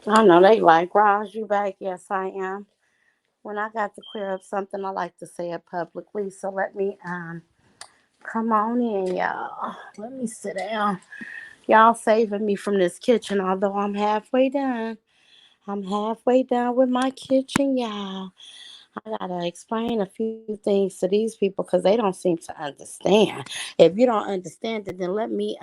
I know they like, Roz, you back? Yes, I am. When I got to clear up something, I like to say it publicly. So let me come on in, y'all. Let me sit down. Y'all saving me from this kitchen, although I'm halfway done. I'm halfway done with my kitchen, y'all. I gotta explain a few things to these people because they don't seem to understand. If you don't understand it, then let me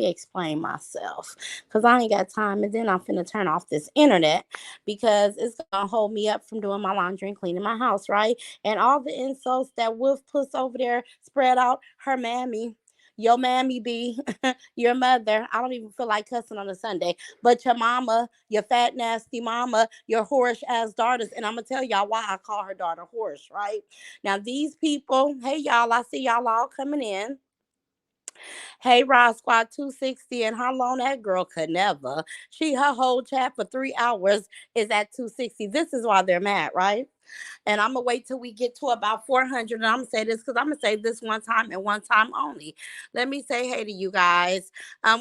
explain myself because I ain't got time. And then I'm finna turn off this internet because it's gonna hold me up from doing my laundry and cleaning my house, right? And all the insults that Wolf puts over there spread out. Her mammy. Your mammy be your mother. I don't even feel like cussing on a Sunday, but your mama, your fat, nasty mama, your whorish ass daughters. And I'm going to tell y'all why I call her daughter whorish, right? Now, these people, hey, y'all, I see y'all all coming in. Hey, Rod Squad 260, and how long that girl could never. Her whole chat for 3 hours is at 260. This is why they're mad, right? And I'm gonna wait till we get to about 400. And I'm gonna say this because I'm gonna say this one time and one time only. Let me say hey to you guys.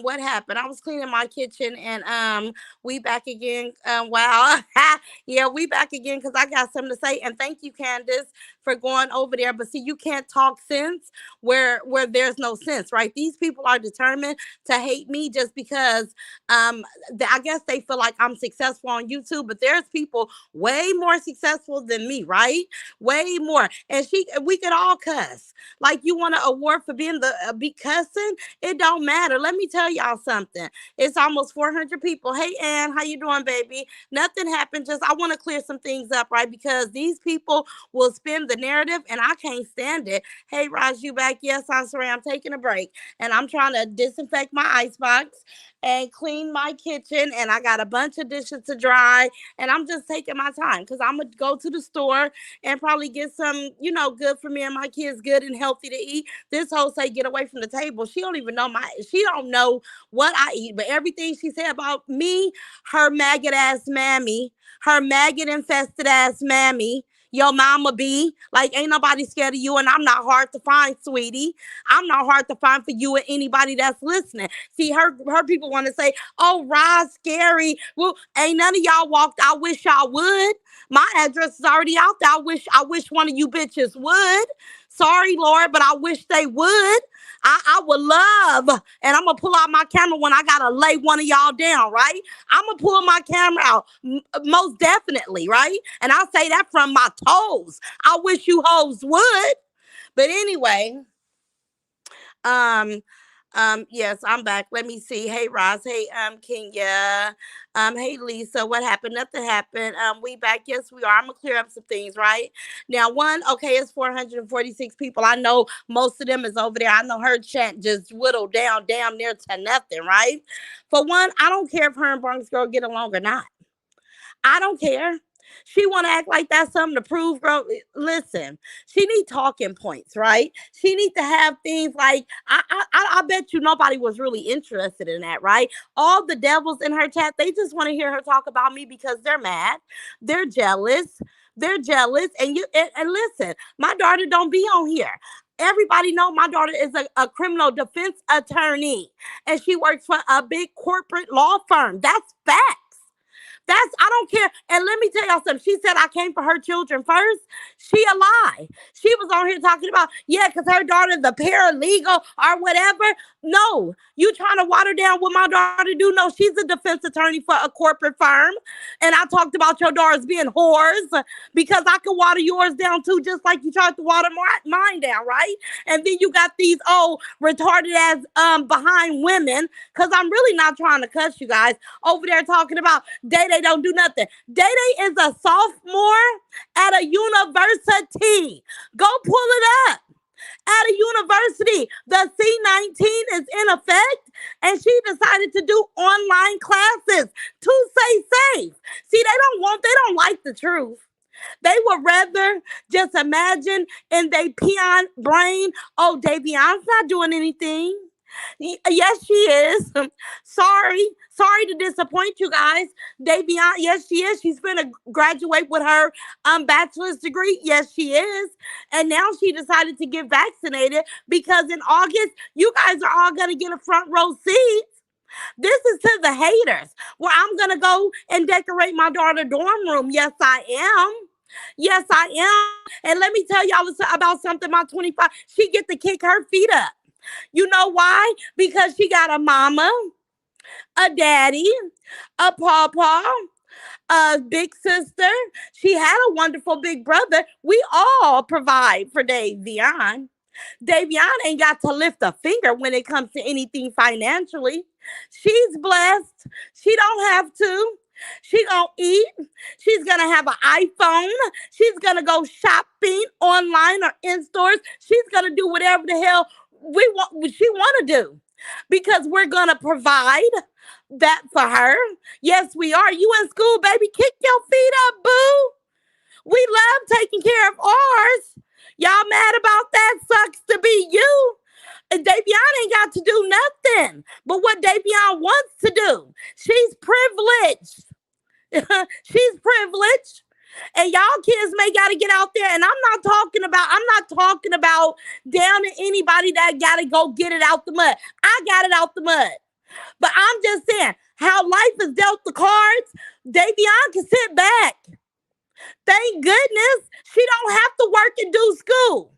What happened? I was cleaning my kitchen and we back again. Wow, yeah, we back again because I got something to say. And thank you, Candace, for going over there. But see, you can't talk sense where there's no sense, right? These people are determined to hate me just because I guess they feel like I'm successful on YouTube, but there's people way more successful than me, right? Way more. And we could all cuss. Like you want an award for being the be cussing? It don't matter. Let me tell y'all something. It's almost 400 people. Hey, Ann, how you doing, baby? Nothing happened. Just I want to clear some things up, right? Because these people will spin the narrative, and I can't stand it. Hey, Raj, you back? Yes, I'm sorry. I'm taking a break, and I'm trying to disinfect my icebox and clean my kitchen, and I got a bunch of dishes to dry, and I'm just taking my time because I'm gonna go to the store and probably get some, good for me and my kids, good and healthy to eat. This whole say get away from the table. She don't even know she don't know what I eat, but everything she said about me, her maggot ass mammy, her maggot infested ass mammy. Your mama be like, ain't nobody scared of you, and I'm not hard to find, sweetie. I'm not hard to find for you and anybody that's listening. See, her people want to say, "Oh, Roz, scary." Well, ain't none of y'all walked. I wish y'all would. My address is already out there. I wish one of you bitches would. Sorry, Lord, but I wish they would. I would love, and I'm gonna pull out my camera when I gotta lay one of y'all down, right? I'm gonna pull my camera out, most definitely, right? And I say that from my toes. I wish you hoes would. But anyway, um, yes, I'm back. Let me see. Hey, Roz. Hey, Kenya. Hey, Lisa. What happened? Nothing happened. We back. Yes, we are. I'm gonna clear up some things, right? Now, okay, it's 446 people. I know most of them is over there. I know her chat just whittled down damn near to nothing, right? For one, I don't care if her and Bronx Girl get along or not. I don't care. She want to act like that's something to prove, bro. Listen, she need talking points, right? She need to have things like I bet you nobody was really interested in that, right? All the devils in her chat, they just want to hear her talk about me because they're mad, they're jealous, and listen, my daughter don't be on here. Everybody know my daughter is a criminal defense attorney, and she works for a big corporate law firm. That's fact. I don't care. And let me tell y'all something. She said I came for her children first. She a lie. She was on here talking about, yeah, because her daughter's a paralegal or whatever. No, you trying to water down what my daughter do? No, she's a defense attorney for a corporate firm. And I talked about your daughters being whores because I could water yours down too, just like you tried to water mine down, right? And then you got these old retarded ass behind women, because I'm really not trying to cuss you guys, over there talking about Day Day don't do nothing. Day Day is a sophomore at a university. Go pull it up. At a university, the C-19 is in effect, and she decided to do online classes to stay safe. See, they don't like the truth. They would rather just imagine in their peon brain, oh, Davion's not doing anything. Yes, she is. Sorry to disappoint you guys. Davion, yes, she is. She's gonna graduate with her bachelor's degree. Yes, she is. And now she decided to get vaccinated because in August, you guys are all gonna get a front row seat. This is to the haters. where I'm going to go and decorate my daughter's dorm room. Yes, I am. Yes, I am. And let me tell y'all about something. My 25, she get to kick her feet up. You know why? Because she got a mama, a daddy, a pawpaw, a big sister. She had a wonderful big brother. We all provide for Davion. Davion ain't got to lift a finger when it comes to anything financially. She's blessed. She don't have to. She gonna eat. She's gonna have an iPhone. She's gonna go shopping online or in stores. She's gonna do whatever the hell she want to do because we're gonna provide that for her. Yes, we are. You in school, baby? Kick your feet up, boo. We love taking care of ours. Y'all mad about that? Sucks to be you. And Davion ain't got to do nothing but what Davion wants to do. She's privileged. She's privileged. And y'all kids may gotta get out there. And I'm not talking about down to anybody that gotta go get it out the mud. I got it out the mud. But I'm just saying how life is dealt the cards. Davion can sit back. Thank goodness she don't have to work and do school.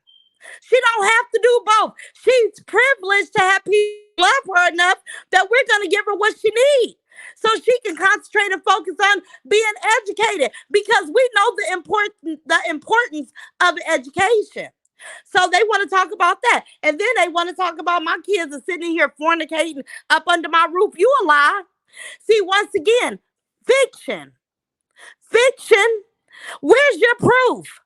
She don't have to do both. She's privileged to have people love her enough that we're going to give her what she needs so she can concentrate and focus on being educated because we know the importance of education. So they want to talk about that. And then they want to talk about my kids are sitting here fornicating up under my roof. You a lie. See, once again, fiction. Fiction. Where's your proof?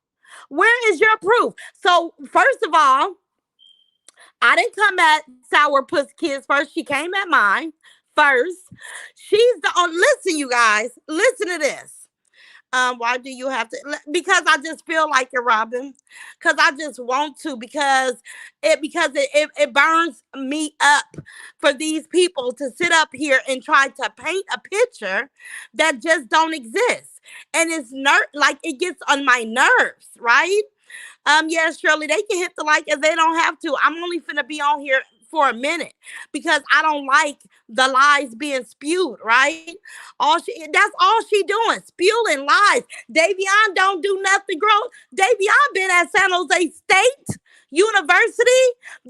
Where is your proof? So, first of all, I didn't come at Sourpuss Kids first. She came at mine first. She's the only. Listen, you guys. Listen to this. Why do you have to? Because I just feel like it, Robin. Because I just want to. Because it burns me up for these people to sit up here and try to paint a picture that just don't exist, and it's like it gets on my nerves, right? Yeah, Shirley, they can hit the like if they don't have to. I'm only finna be on here for a minute because I don't like the lies being spewed, right? That's all she doing, spewing lies. Davion don't do nothing, girl. Davion been at San Jose State University,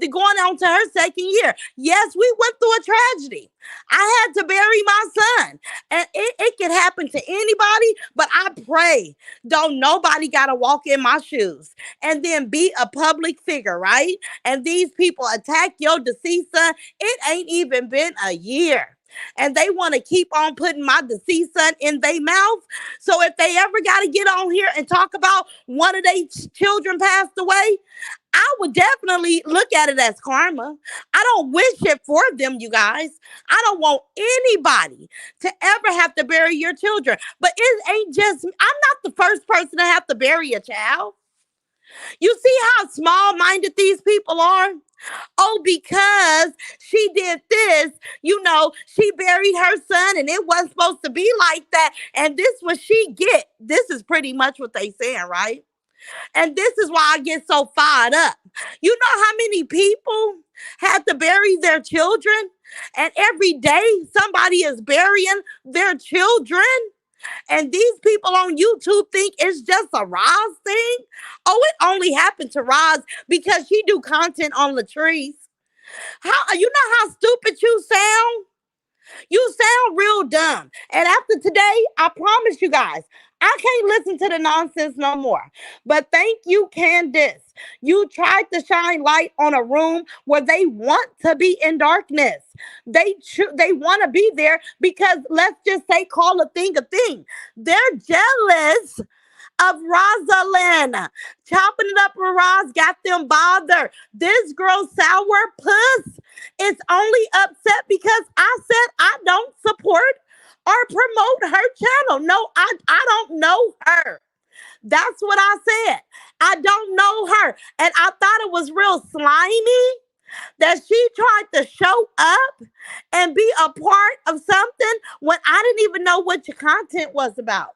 going on to her second year. Yes, we went through a tragedy. I had to bury my son. And it can happen to anybody, but I pray don't nobody gotta walk in my shoes and then be a public figure, right? And these people attack your deceased son. It ain't even been a year. And they want to keep on putting my deceased son in their mouth. So if they ever got to get on here and talk about one of their children passed away, I would definitely look at it as karma. I don't wish it for them, you guys. I don't want anybody to ever have to bury your children. But it ain't just, I'm not the first person to have to bury a child. You see how small minded these people are? Oh, because she did this, she buried her son and it wasn't supposed to be like that. And this what she get. This is pretty much what they saying, right? And this is why I get so fired up. You know how many people had to bury their children? And every day somebody is burying their children. And these people on YouTube think it's just a Roz thing. Oh, it only happened to Roz because she do content on Latrice. How you know how stupid you sound? You sound real dumb. And after today, I promise you guys, I can't listen to the nonsense no more. But thank you, Candace. You tried to shine light on a room where they want to be in darkness. They want to be there because let's just say call a thing a thing. They're jealous of Rosalind. Chopping it up with Roz got them bothered. This girl Sourpuss is only upset because I said I don't support or promote her channel. No, I don't know her. That's what I said. I don't know her. And I thought it was real slimy that she tried to show up and be a part of something when I didn't even know what your content was about.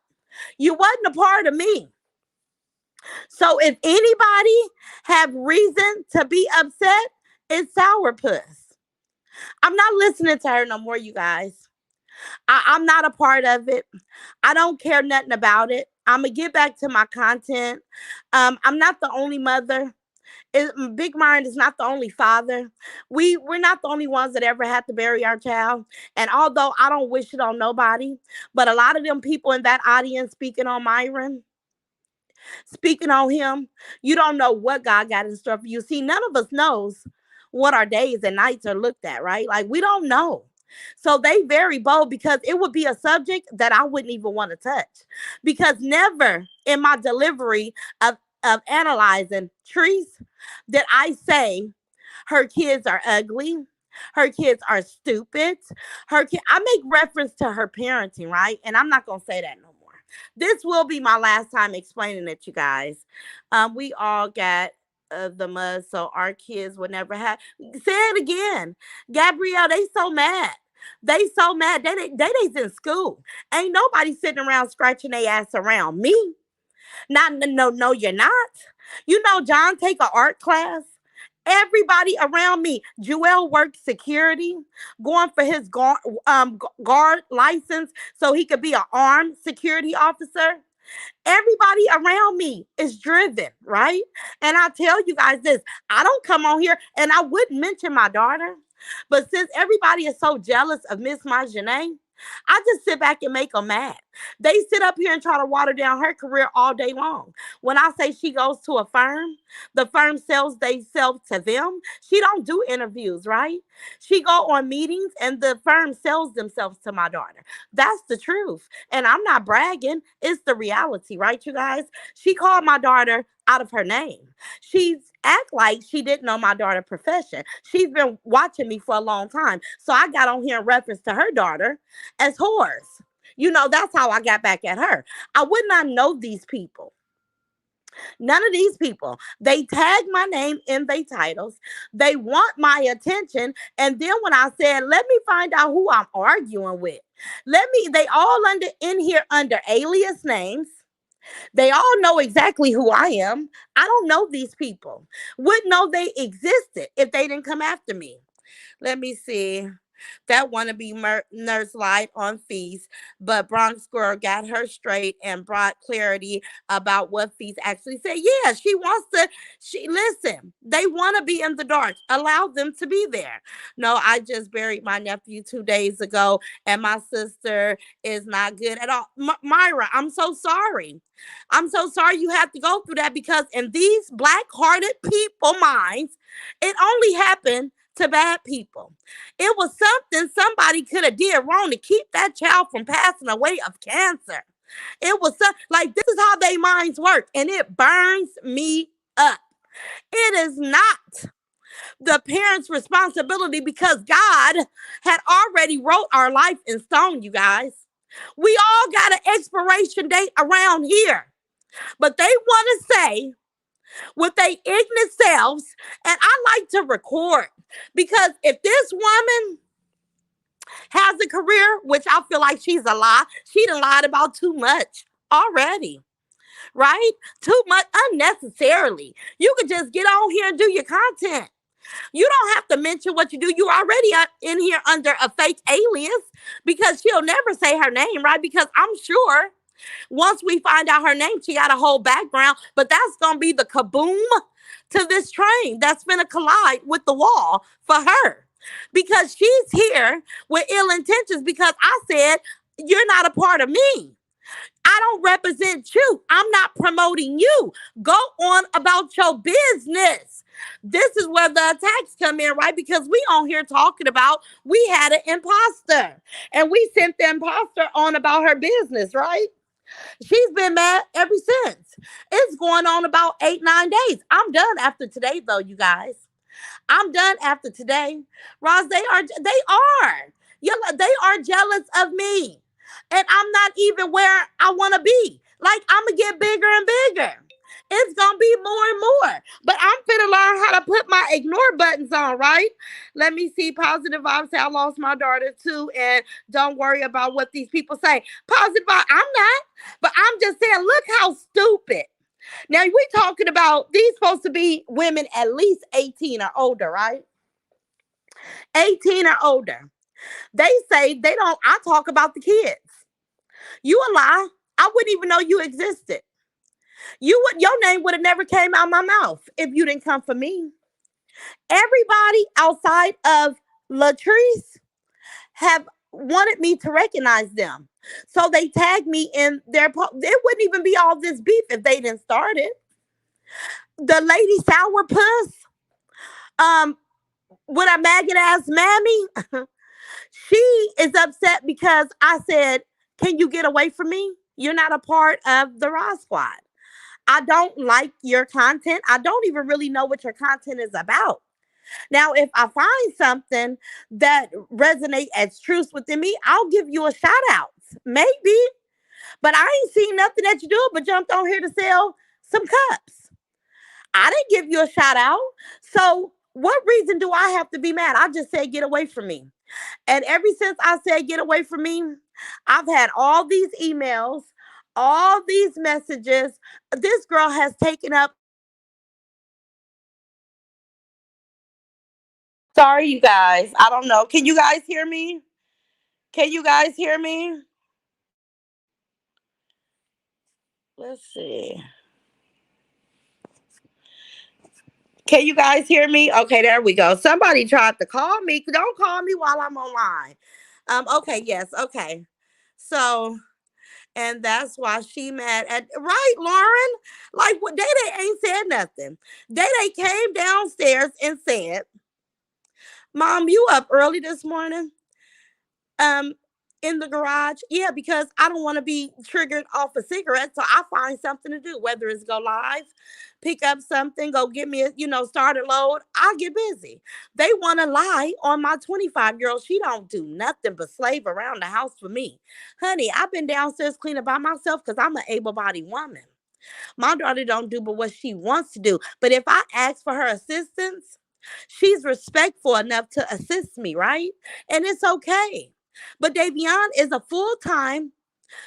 You wasn't a part of me. So if anybody have reason to be upset, it's Sourpuss. I'm not listening to her no more, you guys. I'm not a part of it. I don't care nothing about it. I'm gonna get back to my content. I'm not the only mother. Big Mind is not the only father. We're not the only ones that ever had to bury our child. And although I don't wish it on nobody, but a lot of them people in that audience speaking on Myron, speaking on him, you don't know what God got in store for you. See, none of us knows what our days and nights are looked at, right? Like we don't know. So they very bold because it would be a subject that I wouldn't even want to touch. Because never in my delivery of analyzing trees did I say her kids are ugly. Her kids are stupid. I make reference to her parenting, right? And I'm not gonna say that no more. This will be my last time explaining it, you guys. We all got the mud, so our kids would never have. Say it again, Gabrielle. They so mad. They so mad. They's in school. Ain't nobody sitting around scratching their ass around me. Not no, no, you're not. You know, John take an art class. Everybody around me, Joel worked security, going for his guard license so he could be an armed security officer. Everybody around me is driven, right? And I tell you guys this, I don't come on here and I wouldn't mention my daughter, but since everybody is so jealous of Miss Marjanae, I just sit back and make them mad. They sit up here and try to water down her career all day long. When I say she goes to a firm, the firm sells themselves to them. She don't do interviews, right? She go on meetings and the firm sells themselves to my daughter. That's the truth. And I'm not bragging. It's the reality, right, you guys? She called my daughter out of her name. She's act like she didn't know my daughter's profession. She's been watching me for a long time. So I got on here in reference to her daughter as whores. You know, that's how I got back at her. I would not know these people. None of these people. They tag my name in their titles. They want my attention. And then when I said, let me find out who I'm arguing with. They all in here under alias names. They all know exactly who I am. I don't know these people. Wouldn't know they existed if they didn't come after me. Let me see. That wannabe nurse lied on fees, but Bronx Girl got her straight and brought clarity about what fees actually say. Yeah, she wants to. She listen. They want to be in the dark. Allow them to be there. No, I just buried my nephew 2 days ago, and my sister is not good at all. Myra, I'm so sorry. I'm so sorry you have to go through that because in these black-hearted people minds, it only happened to bad people. It was something somebody could have did wrong to keep that child from passing away of cancer. It was like this is how they minds work, and it burns me up. It is not the parents' responsibility because God had already wrote our life in stone, you guys. We all got an expiration date around here, but they want to say with their ignorant selves, and I like to record because if this woman has a career, which I feel like she's a lie, she done lied about too much already, right? Too much unnecessarily. You could just get on here and do your content. You don't have to mention what you do. You're already in here under a fake alias because she'll never say her name, right? Because I'm sure once we find out her name, she got a whole background, but that's going to be the kaboom to this train that's going to collide with the wall for her because she's here with ill intentions because I said, you're not a part of me. I don't represent you. I'm not promoting you. Go on about your business. This is where the attacks come in, right? Because we on here talking about we had an imposter and we sent the imposter on about her business, right? She's been mad ever since. It's going on about 8, 9 days. I'm done after today, though, you guys. I'm done after today. Roz, they are jealous of me. And I'm not even where I want to be. Like, I'm going to get bigger and bigger. It's going to be more and more. But I'm finna learn how to put my ignore buttons on, right? Let me see. Positive vibes say I lost my daughter too. And don't worry about what these people say. Positive vibe, I'm not. But I'm just saying, look how stupid. Now, we talking about these supposed to be women at least 18 or older, right? 18 or older. They say they don't, I talk about the kids. You a lie. I wouldn't even know you existed. Your name would have never came out my mouth if you didn't come for me. Everybody outside of Latrice have wanted me to recognize them. So they tagged me in their it wouldn't even be all this beef if they didn't start it. The lady sourpuss, um, with a maggot ass mammy, she is upset because I said, "Can you get away from me? You're not a part of the Raw Squad. I don't like your content. I don't even really know what your content is about. Now, if I find something that resonates as truth within me, I'll give you a shout out. Maybe. But I ain't seen nothing that you do but jumped on here to sell some cups. I didn't give you a shout out. So what reason do I have to be mad? I just said get away from me. And ever since I said get away from me, I've had all these emails, all these messages. This girl has taken up. Sorry, you guys. I don't know. Can you guys hear me? Can you guys hear me? Let's see. Can you guys hear me? Okay, there we go. Somebody tried to call me. Don't call me while I'm online. Okay, yes, okay. So, and that's why she mad at right, Lauren. Like what Day Day ain't said nothing. Day Day came downstairs and said, Mom, you up early this morning? um in the garage. Yeah, because I don't want to be triggered off a cigarette, so I find something to do, whether it's go live, pick up something, go get me a, start a load. I get busy. They want to lie on my 25-year-old. She don't do nothing but slave around the house for me. Honey, I've been downstairs cleaning by myself because I'm an able-bodied woman. My daughter don't do but what she wants to do, but if I ask for her assistance, she's respectful enough to assist me, right? And it's okay. But Davion is a full-time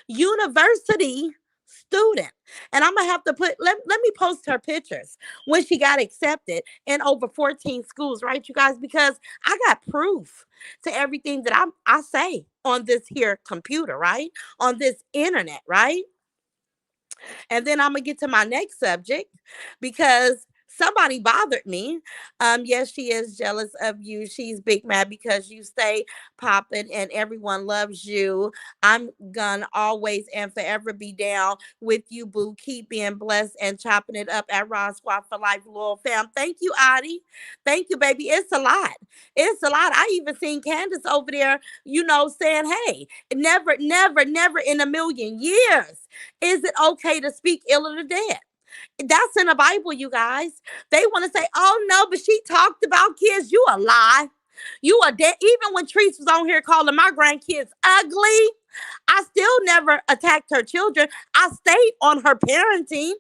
university student. And I'm gonna have to let me post her pictures when she got accepted in over 14 schools, right, you guys? Because I got proof to everything that I say on this here computer, right? On this internet, right? And then I'm gonna get to my next subject because somebody bothered me. Yes, she is jealous of you. She's big mad because you stay popping and everyone loves you. I'm gonna always and forever be down with you, boo. Keep being blessed and chopping it up at Raw Squad for Life, loyal fam. Thank you, Adi. Thank you, baby. It's a lot. It's a lot. I even seen Candace over there, saying, hey, never, never, never in a million years is it okay to speak ill of the dead? That's in the Bible, you guys. They want to say, oh no, but she talked about kids. You a lie. You a dead. Even when Treese was on here calling my grandkids ugly, I still never attacked her children. I stayed on her parenting.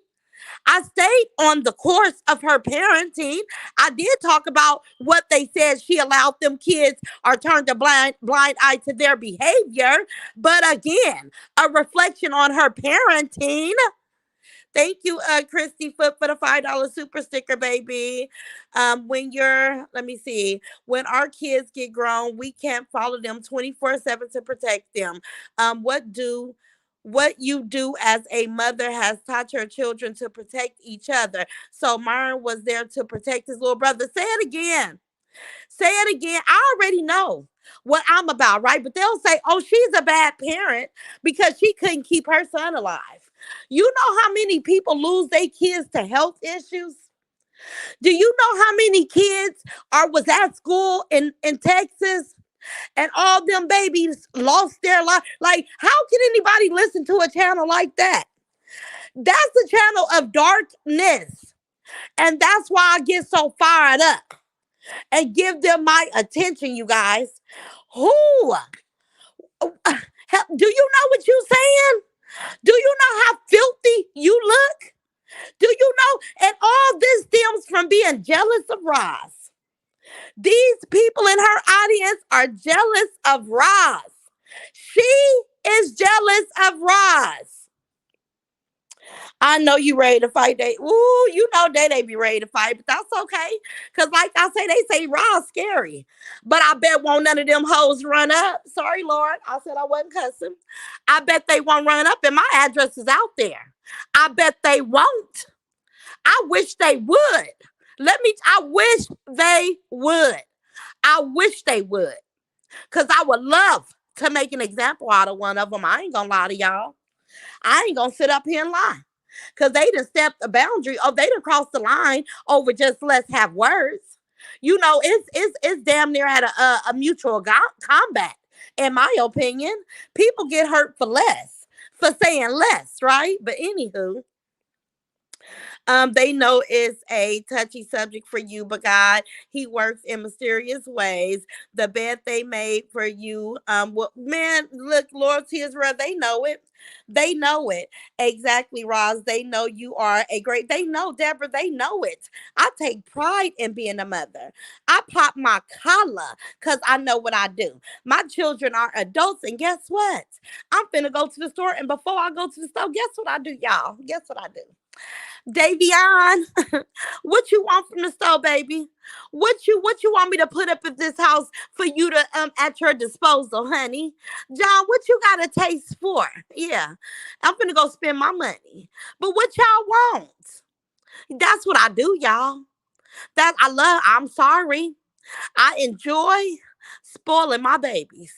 I stayed on the course of her parenting. I did talk about what they said she allowed them kids or turned a blind eye to their behavior. But again, a reflection on her parenting. Thank you, Christy Foot, for the $5 super sticker, baby. Let me see, when our kids get grown, we can't follow them 24/7 to protect them. What you do as a mother has taught your children to protect each other. So Myron was there to protect his little brother. Say it again. Say it again. I already know what I'm about, right? But they'll say, oh, she's a bad parent because she couldn't keep her son alive. You know how many people lose their kids to health issues? Do you know how many kids was at school in Texas and all them babies lost their life? Like, how can anybody listen to a channel like that? That's a channel of darkness. And that's why I get so fired up and give them my attention, you guys. Who? Do you know what you're saying? Do you know how filthy you look? Do you know? And all this stems from being jealous of Roz. These people in her audience are jealous of Roz. She is jealous of Roz. I know you ready to fight. Ooh, you know they be ready to fight, but that's okay. Cause like I say, they say raw scary. But I bet won't none of them hoes run up. Sorry, Lord. I said I wasn't cussing. I bet they won't run up and my address is out there. I bet they won't. I wish they would. I wish they would. I wish they would. Cause I would love to make an example out of one of them. I ain't gonna lie to y'all. I ain't gonna sit up here and lie. Cause they done stepped a boundary. Oh, they done crossed the line over just let's have words. You know, it's damn near at a mutual combat. In my opinion, people get hurt for less, for saying less, right? But anywho, they know it's a touchy subject for you, but God, He works in mysterious ways. The bed they made for you, well, man, look, loyalty is real. They know it. They know it. Exactly, Roz. They know you are a great, they know, Deborah, they know it. I take pride in being a mother. I pop my collar because I know what I do. My children are adults, and guess what? I'm finna go to the store, and before I go to the store, guess what I do, y'all? Guess what I do? Davion, what you want from the store, baby? What you want me to put up at this house for you to at your disposal, honey? John, what you got a taste for? Yeah. I'm gonna go spend my money. But what y'all want? That's what I do, y'all. I'm sorry. I enjoy spoiling my babies.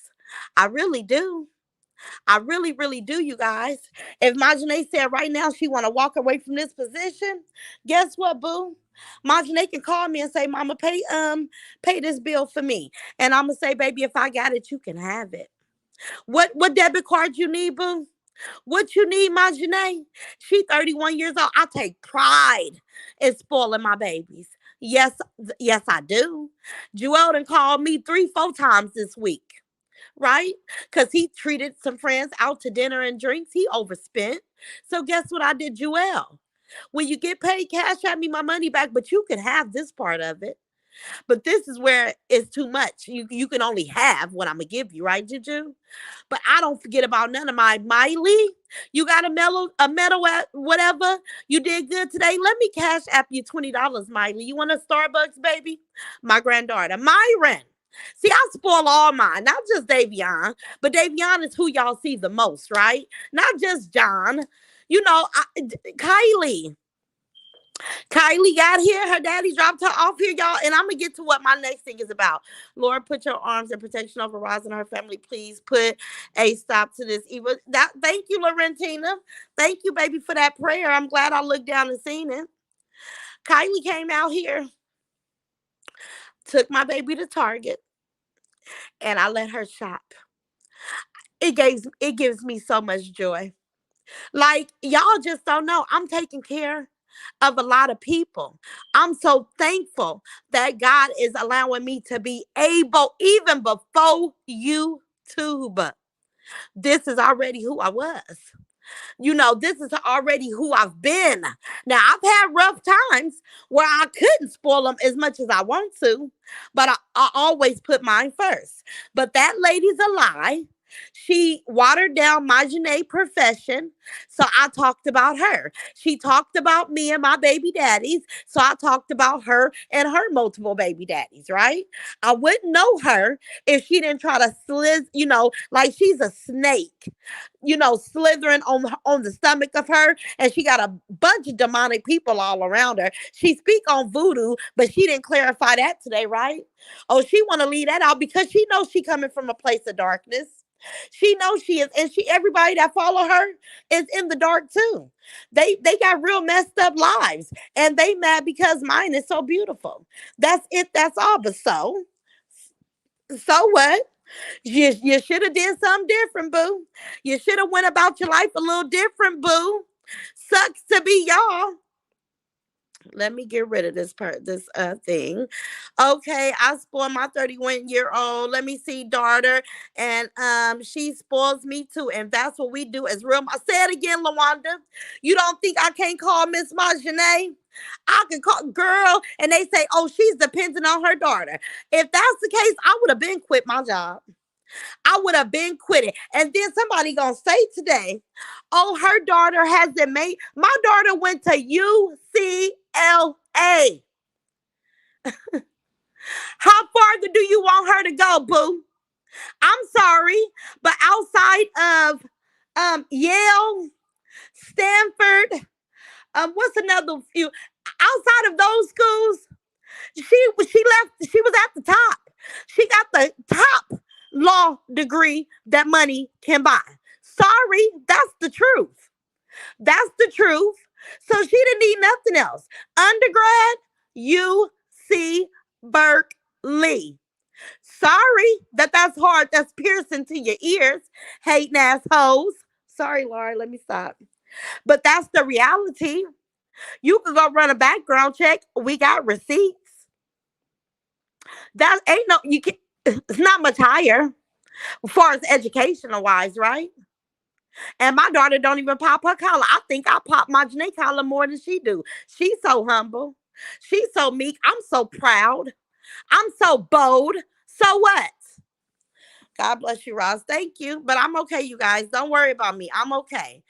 I really do. I really, really do, you guys. If Majane said right now she want to walk away from this position, guess what, boo? Majane can call me and say, "Mama, pay this bill for me," and I'm gonna say, "Baby, if I got it, you can have it." What debit card you need, boo? What you need, Majane? She 31 years old. I take pride in spoiling my babies. Yes, yes, I do. Joel done called me 3, 4 times this week, right? Because he treated some friends out to dinner and drinks. He overspent. So guess what I did, Joel? When you get paid, cash at me my money back, but you can have this part of it. But this is where it's too much. You can only have what I'm gonna give you, right, Juju? But I don't forget about none of my Miley. You got a medal at whatever. You did good today. Let me cash app you $20, Miley. You want a Starbucks, baby? My granddaughter, Myron. See, I spoil all mine, not just Davion, but Davion is who y'all see the most, right? Not just John. You know, Kylie. Kylie got here. Her daddy dropped her off here, y'all. And I'm going to get to what my next thing is about. Lord, put your arms and protection over Roz and her family. Please put a stop to this evil. Thank you, Laurentina. Thank you, baby, for that prayer. I'm glad I looked down and seen it. Kylie came out here, took my baby to Target, and I let her shop. It gives me so much joy. Like, y'all just don't know. I'm taking care of a lot of people. I'm so thankful that God is allowing me to be able, even before YouTube. This is already who I was. You know, this is already who I've been. Now, I've had rough times where I couldn't spoil them as much as I want to, but I always put mine first. But that lady's a lie. She watered down my Janae profession. So I talked about her. She talked about me and my baby daddies. So I talked about her and her multiple baby daddies, right? I wouldn't know her if she didn't try to like she's a snake, slithering on the stomach of her, and she got a bunch of demonic people all around her. She speak on voodoo, but she didn't clarify that today, right? Oh, she want to leave that out because she knows she coming from a place of darkness. She knows she is, and everybody that follow her is in the dark too. They got real messed up lives, and they mad because mine is so beautiful. That's it. That's all. But so what? You should have did something different, boo. You should have went about your life a little different, boo. Sucks to be y'all. Let me get rid of this thing. Okay, I spoiled my 31-year-old. Let me see, daughter. And she spoils me too. And that's what we do as real. I say it again, Lawanda. You don't think I can't call Miss Marjanae? I can call girl, and they say, oh, she's dependent on her daughter. If that's the case, I would have been quit my job. I would have been quitting. And then somebody gonna say today, oh, her daughter hasn't made. My daughter went to UCLA. How farther do you want her to go, boo? I'm sorry, but outside of Yale, Stanford, what's another few? Outside of those schools, she was at the top. She got the top law degree that money can buy. Sorry, that's the truth. That's the truth. So she didn't need nothing else. Undergrad, UC Berkeley. Sorry that that's hard. That's piercing to your ears, hating assholes. Sorry, Laura, let me stop. But that's the reality. You can go run a background check. We got receipts. That ain't no, you can, it's not much higher as far as educational wise, right? And my daughter don't even pop her collar. I think I pop my Janae collar more than she do. She's so humble. She's so meek. I'm so proud. I'm so bold. So what? God bless you, Ross. Thank you. But I'm okay, you guys. Don't worry about me. I'm okay.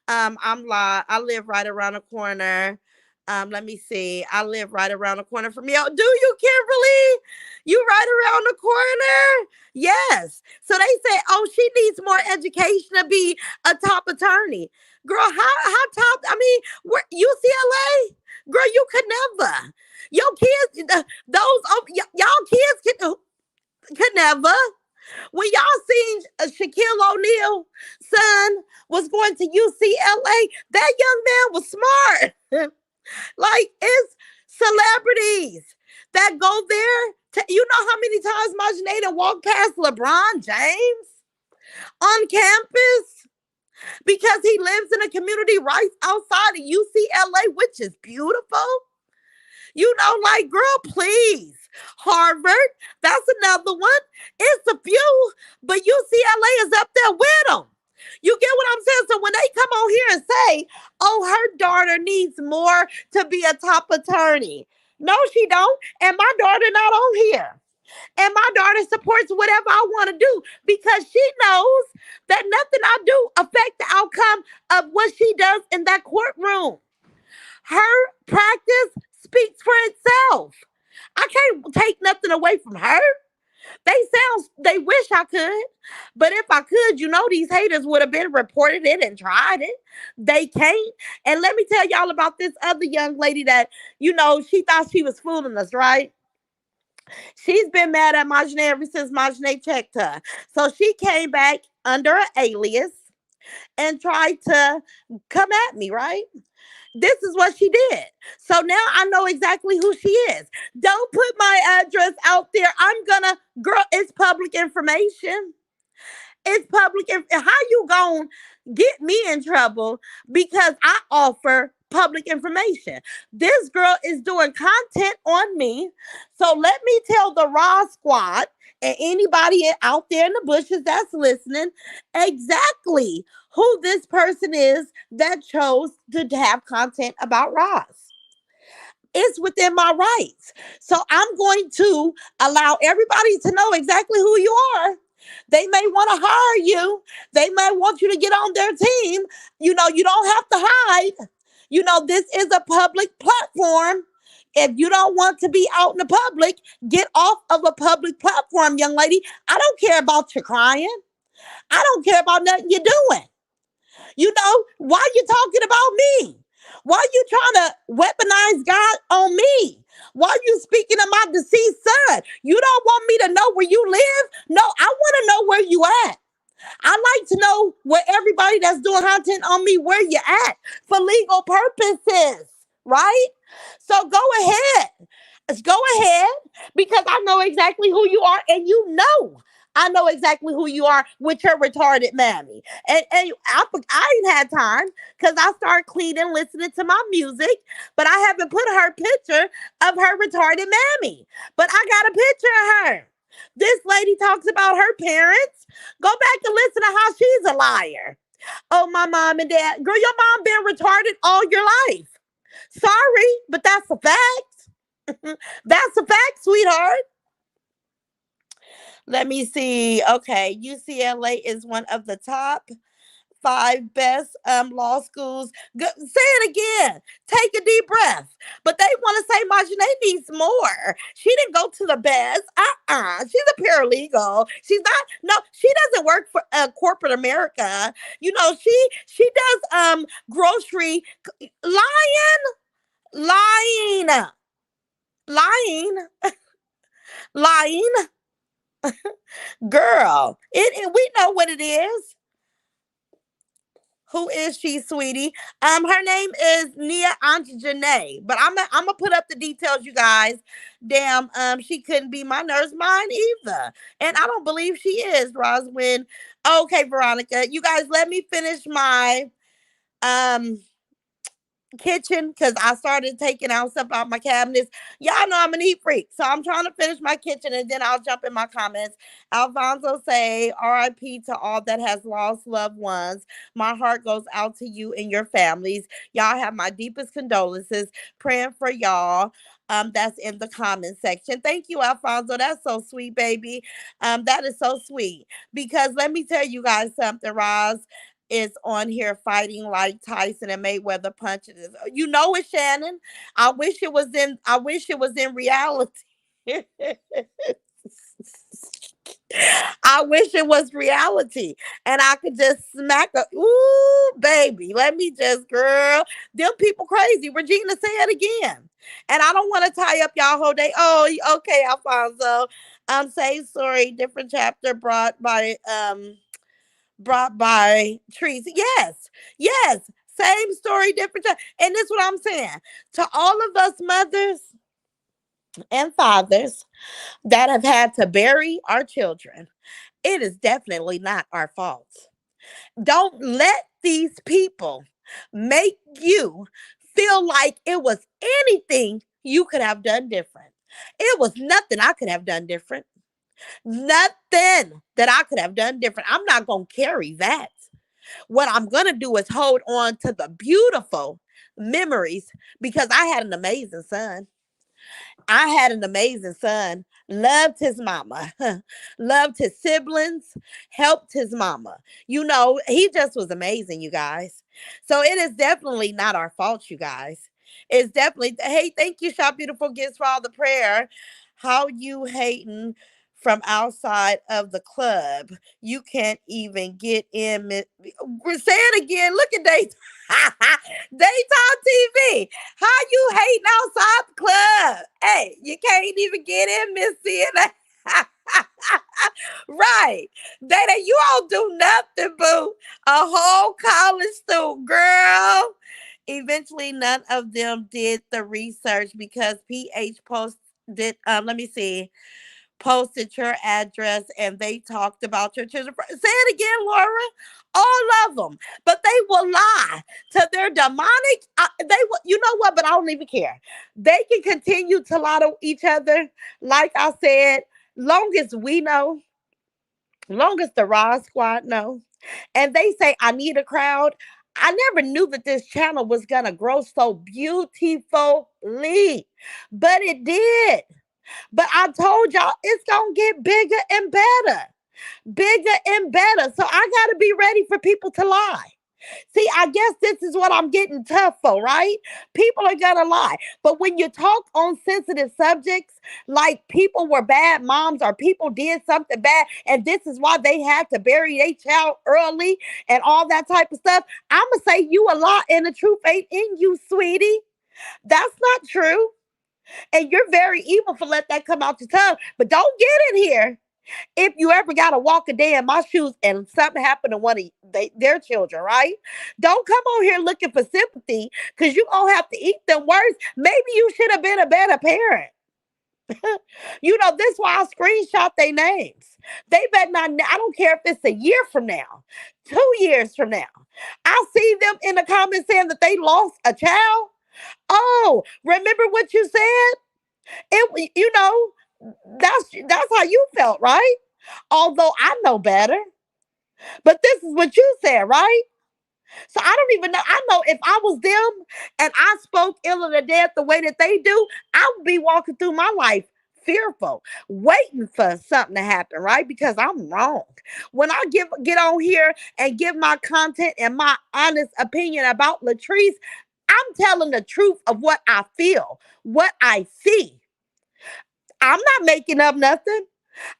I live right around the corner. Let me see. I live right around the corner from you. Do you, Kimberly? You right around the corner? Yes. So they say, oh, she needs more education to be a top attorney. Girl, how top? I mean, where UCLA? Girl, you could never. Your kids, y'all kids could never. When y'all seen Shaquille O'Neal son was going to UCLA, that young man was smart. Like, it's celebrities that go there. You know how many times Marginata walked past LeBron James on campus because he lives in a community right outside of UCLA, which is beautiful. You know, like, girl, please. Harvard, that's another one. It's a few, but UCLA is up there with them. You get what I'm saying? So when they come on here and say, oh, her daughter needs more to be a top attorney. No, she don't. And my daughter not on here. And my daughter supports whatever I want to do because she knows that nothing I do affect the outcome of what she does in that courtroom. Her practice speaks for itself. I can't take nothing away from her. They wish I could, but if I could, you know, these haters would have been reported it and tried it. They can't. And let me tell y'all about this other young lady that, you know, she thought she was fooling us, right? She's been mad at Marjane ever since Marjane checked her. So she came back under an alias and tried to come at me, right? This is what she did. So now I know exactly who she is. Don't put my address out there. I'm gonna, girl, it's public information. It's public. How you gonna get me in trouble because I offer public information? This girl is doing content on me. So let me tell the Raw Squad and anybody out there in the bushes that's listening exactly who this person is that chose to have content about Ross. It's within my rights. So I'm going to allow everybody to know exactly who you are. They may want to hire you. They may want you to get on their team. You know, you don't have to hide. You know, this is a public platform. If you don't want to be out in the public, get off of a public platform, young lady. I don't care about your crying. I don't care about nothing you're doing. You know, why are you talking about me? Why are you trying to weaponize God on me? Why are you speaking of my deceased son? You don't want me to know where you live? No, I want to know where you at. I like to know where everybody that's doing content on me, where you at for legal purposes, right? So go ahead. Let's go ahead because I know exactly who you are and you know I know exactly who you are with your retarded mammy. And I ain't had time because I started cleaning, listening to my music, but I haven't put her picture of her retarded mammy. But I got a picture of her. This lady talks about her parents. Go back and listen to how she's a liar. Oh, my mom and dad. Girl, your mom been retarded all your life. Sorry, but that's a fact. That's a fact, sweetheart. Let me see. Okay, UCLA is one of the top five best law schools. Say it again. Take a deep breath. But they want to say Marjanae needs more. She didn't go to the best. She's a paralegal. She's not. No, she doesn't work for corporate America. You know, she does grocery lying, lying, lying, lying. Girl, we know what it is. Who is she, sweetie? Her name is Nia Anjanae, but I'm gonna put up the details, you guys. Damn, she couldn't be my nurse mine either, and I don't believe she is, Roswin. Okay, Veronica, you guys, let me finish my um kitchen because I started taking out stuff out my cabinets. Y'all know I'm an eat freak, so I'm trying to finish my kitchen and then I'll jump in my comments. Alfonso say, "R.I.P. to all that has lost loved ones. My heart goes out to you and your families. Y'all have my deepest condolences. Praying for y'all." That's in the comment section. Thank you, Alfonso. That's so sweet, baby. That is so sweet. Because let me tell you guys something, Roz is on here fighting like Tyson and Mayweather punches. You know it, Shannon. I wish it was in reality. I wish it was reality and I could just smack a ooh baby. Let me just girl. Them people crazy. Regina, say it again. And I don't want to tie up y'all whole day. Oh, okay, Alfonso. Same story, different chapter brought by trees. Yes, yes. Same story, different time. And this is what I'm saying. To all of us mothers and fathers that have had to bury our children, it is definitely not our fault. Don't let these people make you feel like it was anything you could have done different. It was nothing I could have done different. Nothing that I could have done different. I'm not going to carry that. What I'm going to do is hold on to the beautiful memories because I had an amazing son. I had an amazing son. Loved his mama, loved his siblings, helped his mama. You know, he just was amazing, you guys. So it is definitely not our fault, you guys. It's definitely, hey, thank you, Shop Beautiful Gifts, for all the prayer. How you hating from outside of the club? You can't even get in. Say it again. Look at Daytime. Daytime TV. How you hating outside the club? Hey, you can't even get in, Miss Sienna. Right. Data, you don't do nothing, boo. A whole college student, girl. Eventually, none of them did the research because PH posted, let me see, posted your address and they talked about your children. Say it again, Laura. All of them, but they will lie to their demonic. They will, you know what? But I don't even care. They can continue to lie to each other. Like I said, long as we know, long as the Raw Squad know, and they say I need a crowd. I never knew that this channel was gonna grow so beautifully, but it did. But I told y'all it's gonna get bigger and better, bigger and better. So I gotta be ready for people to lie. See, I guess this is what I'm getting tough for, right? People are gonna lie. But when you talk on sensitive subjects, like people were bad moms or people did something bad, and this is why they had to bury their child early and all that type of stuff, I'ma say you a lie and the truth ain't in you, sweetie. That's not true. And you're very evil for let that come out your tongue. But don't get in here if you ever got to walk a day in my shoes and something happened to one of their children, right? Don't come on here looking for sympathy because you going to have to eat them words. Maybe you should have been a better parent. You know, this is why I screenshot their names. They better not, I don't care if it's a year from now, 2 years from now. I see them in the comments saying that they lost a child. Oh, remember what you said? You know, that's how you felt, right? Although I know better. But this is what you said, right? So I don't even know. I know if I was them and I spoke ill of the dead the way that they do, I would be walking through my life fearful, waiting for something to happen, right? Because I'm wrong. When I get on here and give my content and my honest opinion about Latrice, I'm telling the truth of what I feel, what I see. I'm not making up nothing.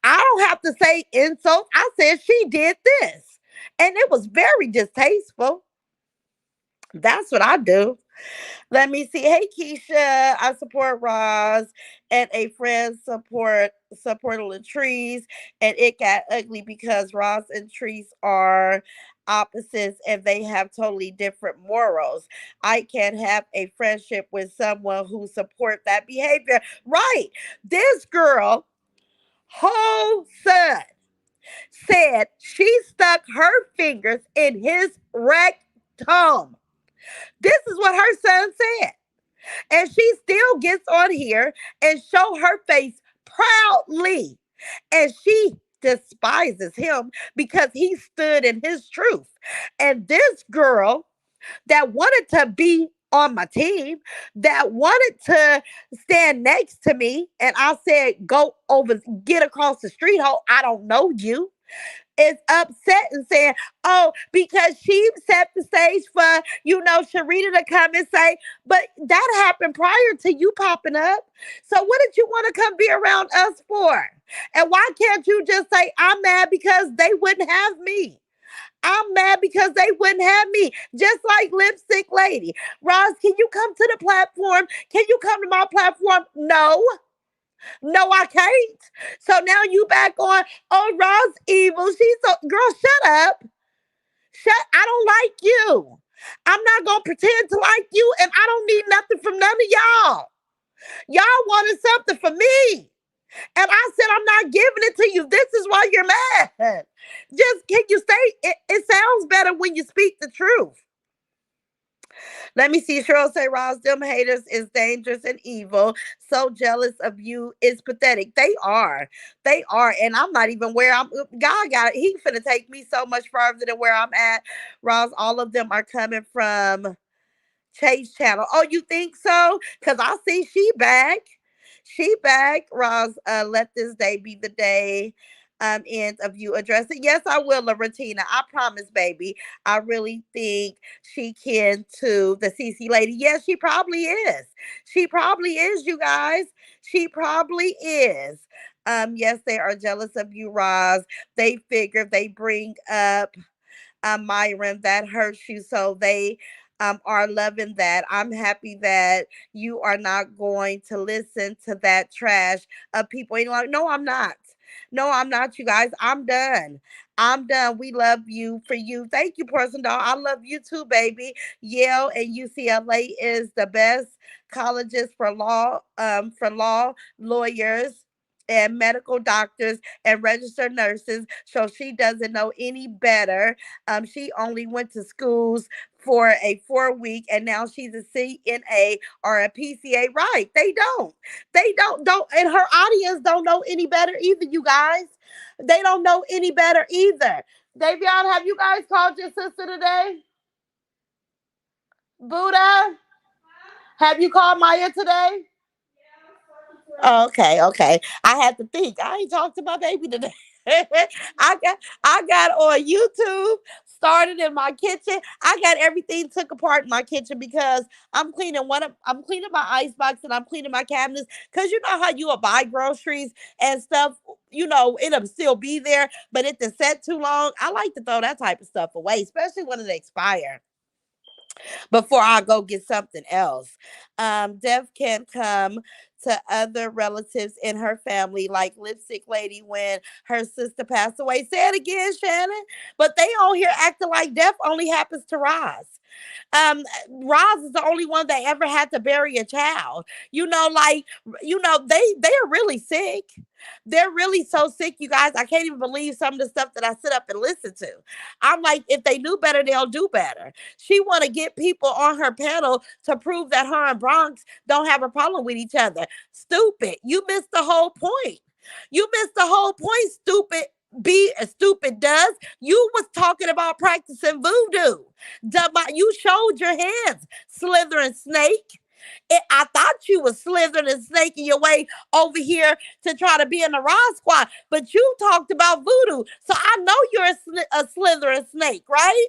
I don't have to say insults. I said she did this. And it was very distasteful. That's what I do. Let me see. Hey Keisha, I support Roz and a friend supported Latrice, and it got ugly because Roz and Treese are opposites and they have totally different morals. I can't have a friendship with someone who support that behavior. Right. This girl, whole son, said she stuck her fingers in his rectum. This is what her son said. And she still gets on here and show her face proudly. And she despises him because he stood in his truth. And this girl that wanted to be on my team, that wanted to stand next to me, and I said, go over, get across the street, ho, I don't know you, is upset and saying, oh, because she set the stage for, Sharita to come and say, but that happened prior to you popping up. So what did you want to come be around us for? And why can't you just say, I'm mad because they wouldn't have me? I'm mad because they wouldn't have me. Just like Lipstick Lady. Roz, can you come to the platform? Can you come to my platform? No. No, I can't. So now you back on, oh, Ross evil. She's so, girl, shut up. I don't like you. I'm not going to pretend to like you, and I don't need nothing from none of y'all. Y'all wanted something from me. And I said, I'm not giving it to you. This is why you're mad. Just can you say it sounds better when you speak the truth. Let me see. Cheryl say, Ross, them haters is dangerous and evil. So jealous of you is pathetic. They are. They are. And I'm not even where I'm. God got it. He finna take me so much further than where I'm at. Ross, all of them are coming from Chase Channel. Oh, you think so? Because I see she back. She back. Roz, let this day be the day end of you addressing. Yes, I will, Laratina. I promise, baby. I really think she can too. The CC lady. Yes, she probably is. She probably is, you guys. She probably is. Yes, they are jealous of you, Roz. They figure they bring up Myron, that hurts you. So they are loving that. I'm happy that you are not going to listen to that trash of people. And like, no, I'm not. No, I'm not, you guys. I'm done. I'm done. We love you for you. Thank you, person doll. I love you too, baby. Yale and UCLA is the best colleges for law, lawyers, and medical doctors and registered nurses. So she doesn't know any better. She only went to schools for a 4 week and now she's a CNA or a PCA. Right. They don't, and her audience don't know any better either, you guys. They don't know any better either. Davion, have you guys called your sister today? Buddha, have you called Maya today? Okay, okay. I had to think. I ain't talked to my baby today. I got on YouTube, started in my kitchen. I got everything took apart in my kitchen because I'm cleaning my ice box and I'm cleaning my cabinets. Cause you know how you will buy groceries and stuff, it'll still be there, but it has set too long. I like to throw that type of stuff away, especially when it expires before I go get something else. Death can come to other relatives in her family, like Lipstick Lady when her sister passed away. Say it again, Shannon. But they on here acting like death only happens to Roz. Roz is the only one that ever had to bury a child. Like they are really sick. They're really so sick, you guys. I can't even believe some of the stuff that I sit up and listen to. I'm like, if they knew better, they'll do better. She want to get people on her panel to prove that her and Bronx don't have a problem with each other. Stupid. You missed the whole point. You missed the whole point, stupid. Be as stupid does. You was talking about practicing voodoo. You showed your hands, slithering snake. I thought you was slithering and snaking your way over here to try to be in the Rod Squad, but you talked about voodoo. So I know you're a slithering snake, right?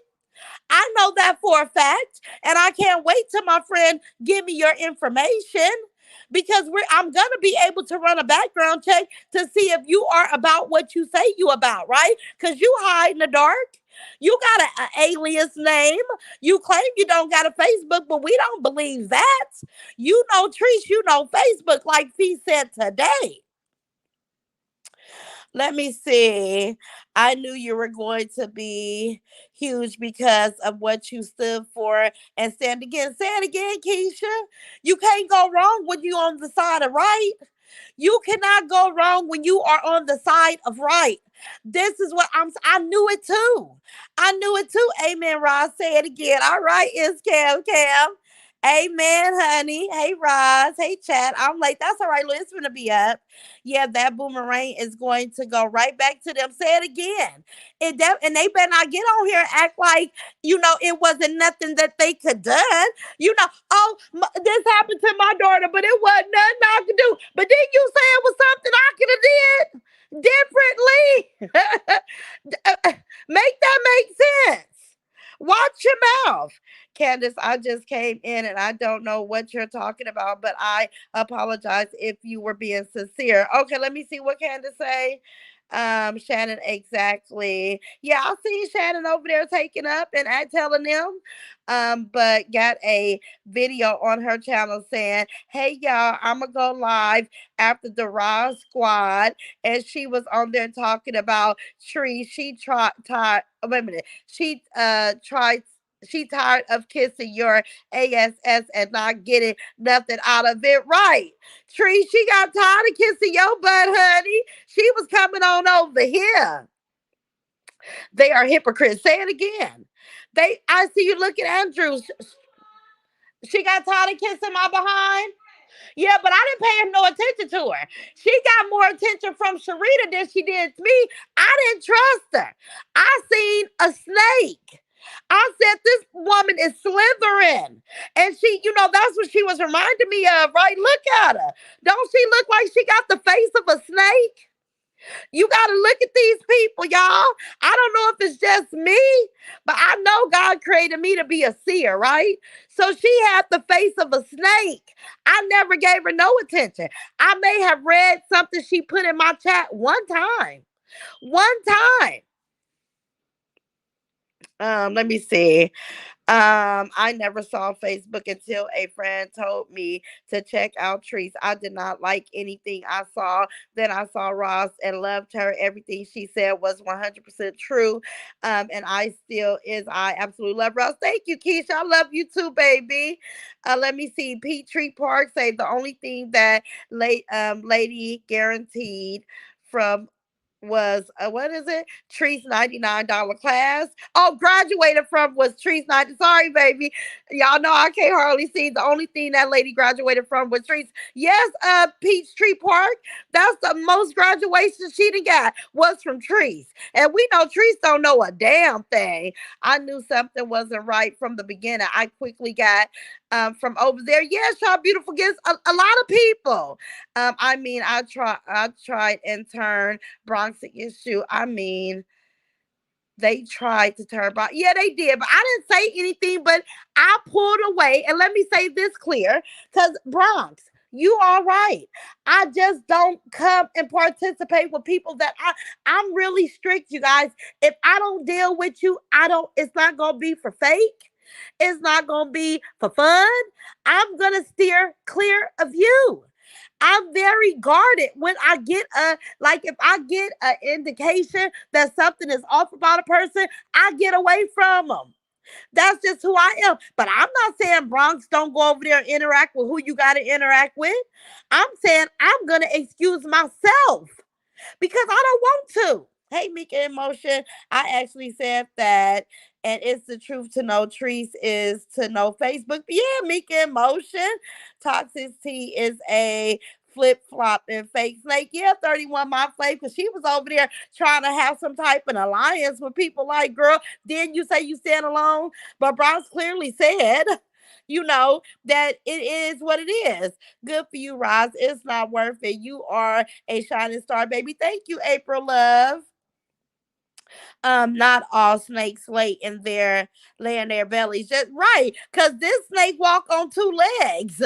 I know that for a fact, and I can't wait till my friend give me your information because I'm gonna be able to run a background check to see if you are about what you say you about, right? Because you hide in the dark. You got an alias name. You claim you don't got a Facebook, but we don't believe that. You know, Trees, you know Facebook, like Fee said today. Let me see. I knew you were going to be huge because of what you stood for and stand again. Say it again, Keisha. You can't go wrong when you on the side of right. You cannot go wrong when you are on the side of right. This is what I knew it too. I knew it too. Amen, Roz. Say it again. All right, it's Cam. Amen, honey. Hey, Roz. Hey, Chad. I'm like, that's all right. Look, it's gonna be up. Yeah, that boomerang is going to go right back to them. Say it again. And they better not get on here and act like, it wasn't nothing that they could done. Oh, this happened to my daughter, but it wasn't nothing I could do. But then you say it was something I could have did differently. Make that make sense. Watch your mouth. Candace, I just came in and I don't know what you're talking about, but I apologize if you were being sincere. Okay, let me see what Candace say. Shannon, exactly. Yeah, I see Shannon over there taking up and I telling them. But got a video on her channel saying, "Hey y'all, I'ma go live after the Raw Squad," and she was on there talking about Tree. She wait a minute. She tired of kissing your ass and not getting nothing out of it. Right. Tree, she got tired of kissing your butt, honey. She was coming on over here. They are hypocrites. Say it again. I see you looking at Andrew. She got tired of kissing my behind. Yeah, but I didn't pay no attention to her. She got more attention from Sharita than she did me. I didn't trust her. I seen a snake. I said, this woman is slithering. And that's what she was reminding me of, right? Look at her. Don't she look like she got the face of a snake? You got to look at these people, y'all. I don't know if it's just me, but I know God created me to be a seer, right? So she had the face of a snake. I never gave her no attention. I may have read something she put in my chat one time. One time. Let me see. I never saw Facebook until a friend told me to check out Trees. I did not like anything I saw. Then I saw Ross and loved her. Everything she said was 100% true. And I absolutely love Ross. Thank you, Keisha. I love you too, baby. Let me see. Peachtree Park say the only thing that lady guaranteed from was what is it? Tree's $99 class. Oh, graduated from was Tree's 90. Sorry, baby. Y'all know I can't hardly see. The only thing that lady graduated from was Tree's. Yes, Peachtree Park. That's the most graduation she done got was from Trees. And we know Trees don't know a damn thing. I knew something wasn't right from the beginning. I quickly got from over there. Yes, y'all beautiful gifts. A lot of people. I tried and turned Bronx issue. They tried to turn Bronx. Yeah, they did, but I didn't say anything, but I pulled away. And let me say this clear, because Bronx, you are right. I just don't come and participate with people that I'm really strict, you guys. If I don't deal with you, it's not gonna be for fake. It's not gonna be for fun. I'm gonna steer clear of you. I'm very guarded when I get if I get an indication that something is off about a person, I get away from them. That's just who I am. But I'm not saying Bronx don't go over there and interact with who you got to interact with. I'm saying I'm going to excuse myself because I don't want to. Hey, Mika Emotion. I actually said that, and it's the truth to know Trees is to know Facebook. But yeah, Mika Emotion. Toxicity is a flip flop and fake snake. Yeah, 31 my fave, because she was over there trying to have some type of alliance with people like, girl, then you say you stand alone. But Bronx clearly said that it is what it is. Good for you, Roz. It's not worth it. You are a shining star, baby. Thank you, April Love. Not all snakes lay in their bellies. Just right, because this snake walk on two legs.